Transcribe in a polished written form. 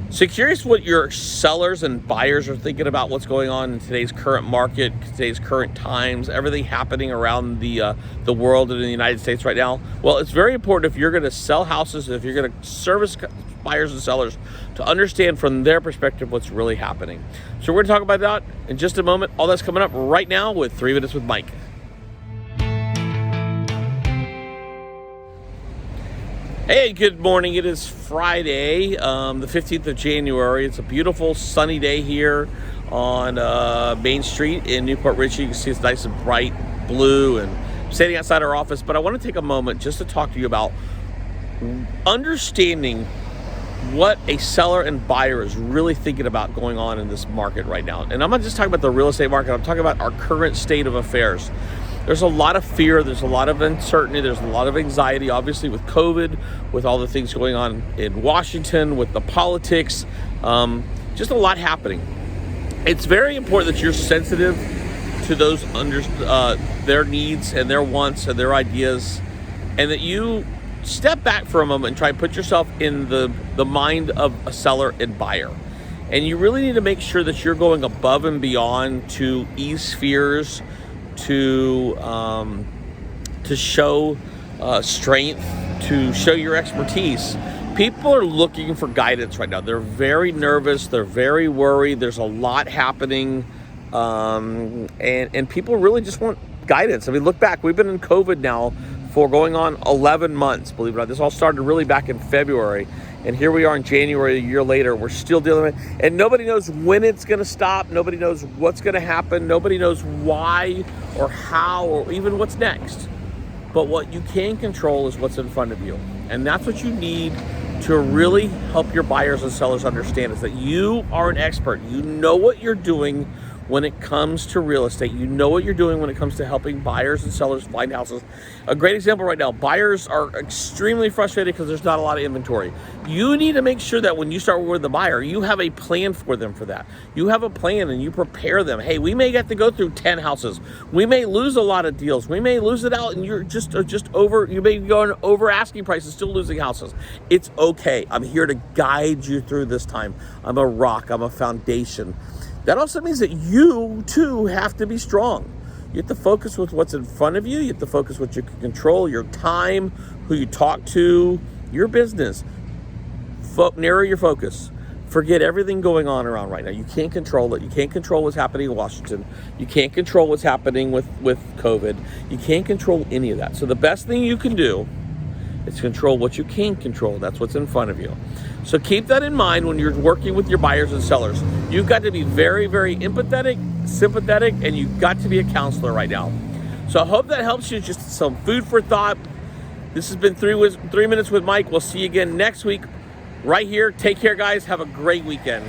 So curious what your sellers and buyers are thinking about what's going on in today's current market, today's current times, everything happening around the world and in the United States right now. Well, it's very important if you're going to sell houses, if you're going to service buyers and sellers, to understand from their perspective what's really happening. So we're going to talk about that in just a moment. All that's coming up right now with 3 Minutes with Mike. Hey, good morning. It is Friday, the 15th of January. It's a beautiful sunny day here on Main Street in Newport Richey. You can see it's nice and bright blue, and I'm standing outside our office. But I want to take a moment just to talk to you about understanding what a seller and buyer is really thinking about going on in this market right now. And I'm not just talking about the real estate market. I'm talking about our current state of affairs. There's a lot of fear, there's a lot of uncertainty, there's a lot of anxiety, obviously with COVID, with all the things going on in Washington, with the politics, just a lot happening. It's very important that you're sensitive to those their needs and their wants and their ideas, and that you step back for a moment and try and put yourself in the mind of a seller and buyer. And you really need to make sure that you're going above and beyond to ease fears, to show strength, to show your expertise. People are looking for guidance right now. They're very nervous. They're very worried. There's a lot happening, and people really just want guidance. I mean, look back. We've been in COVID now for going on 11 months, believe it or not. This all started really back in February. And here we are in January, a year later, we're still dealing with it. And nobody knows when it's going to stop. Nobody knows what's going to happen. Nobody knows why or how or even what's next. But what you can control is what's in front of you. And that's what you need to really help your buyers and sellers understand, is that you are an expert. You know what you're doing when it comes to real estate. You know what you're doing when it comes to helping buyers and sellers find houses. A great example right now, buyers are extremely frustrated because there's not a lot of inventory. You need to make sure that when you start with the buyer, you have a plan for them for that. You have a plan and you prepare them. Hey, we may get to go through 10 houses. We may lose a lot of deals. We may lose it out and you're just over, you may be going over asking prices, still losing houses. It's okay. I'm here to guide you through this time. I'm a rock. I'm a foundation. That also means that you, too, have to be strong. You have to focus with what's in front of you. You have to focus what you can control, your time, who you talk to, your business. Narrow your focus. Forget everything going on around right now. You can't control it. You can't control what's happening in Washington. You can't control what's happening with COVID. You can't control any of that. So the best thing you can do is control what you can control. That's what's in front of you. So keep that in mind when you're working with your buyers and sellers. You've got to be very, very empathetic, sympathetic, and you've got to be a counselor right now. So I hope that helps you. Just some food for thought. This has been 3 Minutes with Mike. We'll see you again next week right here. Take care, guys. Have a great weekend.